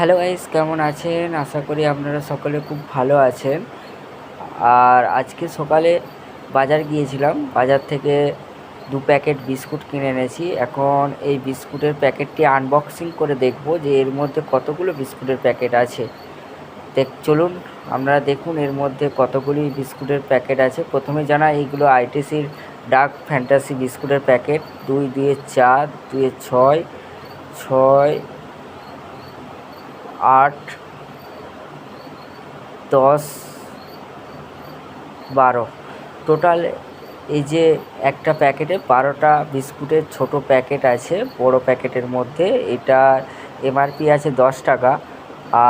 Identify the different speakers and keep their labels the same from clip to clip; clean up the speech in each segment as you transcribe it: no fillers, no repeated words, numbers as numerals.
Speaker 1: Hello guys, কেমন আছেন? আশা করি আপনারা সকলে খুব ভালো আছেন। আর আজকে সকালে বাজার গিয়েছিলাম, বাজার থেকে 2 প্যাকেট বিস্কুট কিনে এনেছি। এখন এই বিস্কুটের প্যাকেটটি আনবক্সিং করে দেখব যে এর মধ্যে কতগুলো বিস্কুটের প্যাকেট আছে। চলুন আপনারা দেখুন এর মধ্যে কতগুলি বিস্কুটের প্যাকেট আছে। প্রথমে জানা এইগুলো আইটিসির ডার্ক ফ্যান্টাসি বিস্কুটের প্যাকেট। 2 2 4 2 6 6 8 10 12 টোটাল। এই যে একটা প্যাকেটে 12টা বিস্কুটের ছোট প্যাকেট আছে বড় প্যাকেটের মধ্যে। এটার এমআরপি আছে 10 টাকা।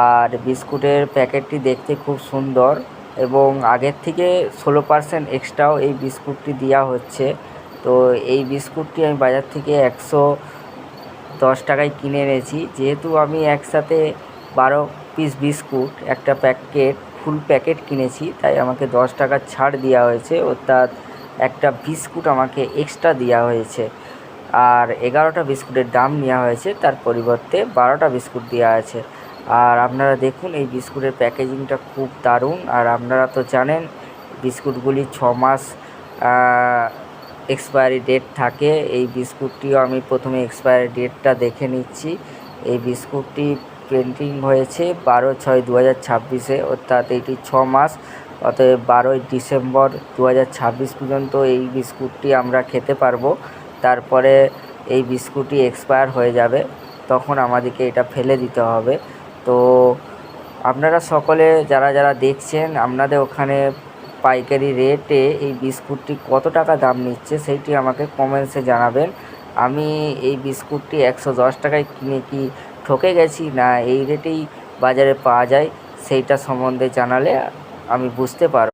Speaker 1: আর বিস্কুটের প্যাকেটটি দেখতে খুব সুন্দর এবং আগের থেকে 16% এক্সট্রাও এই বিস্কুটটি দেওয়া হচ্ছে। তো এই বিস্কুটটি আমি বাজার থেকে 110 টাকায় কিনে এনেছি। যেহেতু আমি একসাথে 12 পিস বিস্কুট একটা প্যাকেট ফুল প্যাকেট কিনেছি, তাই আমাকে 10 টাকা ছাড় দেওয়া হয়েছে, অর্থাৎ একটা বিস্কুট আমাকে এক্সট্রা দেওয়া হয়েছে। আর 11টা বিস্কুটের দাম নেওয়া হয়েছে, তার পরিবর্তে 12টা বিস্কুট দেওয়া আছে। আর আপনারা দেখুন এই বিস্কুটের প্যাকেজিংটা খুব দারুণ। আর আপনারা তো জানেন বিস্কুটগুলি 6 মাস এক্সপায়ারি ডেট থাকে। এই বিস্কুটটিও আমি প্রথমে এক্সপায়ারি ডেটটা দেখে নিচ্ছি। এই বিস্কুটটি প্রিন্টিং হয়েছে 12/6/2026-এ, অর্থাৎ এটি 6 মাস। অতএব 12ই ডিসেম্বর 2026 পর্যন্ত এই বিস্কুটটি আমরা খেতে পারবো। তারপরে এই বিস্কুটটি এক্সপায়ার হয়ে যাবে, তখন আমাদেরকে এটা ফেলে দিতে হবে। তো আপনারা সকলে যারা যারা দেখছেন, আপনাদের ওখানে পাইকারি রেটে এই বিস্কুটটি কত টাকা দাম নিচ্ছে সেইটি আমাকে কমেন্টসে জানাবেন। আমি এই বিস্কুটটি 110 টাকায় কিনে কি ঠকে গেছি, না এই রেটেই বাজারে পাওয়া যায় সেইটা সম্বন্ধে জানালে আমি বুঝতে পারব।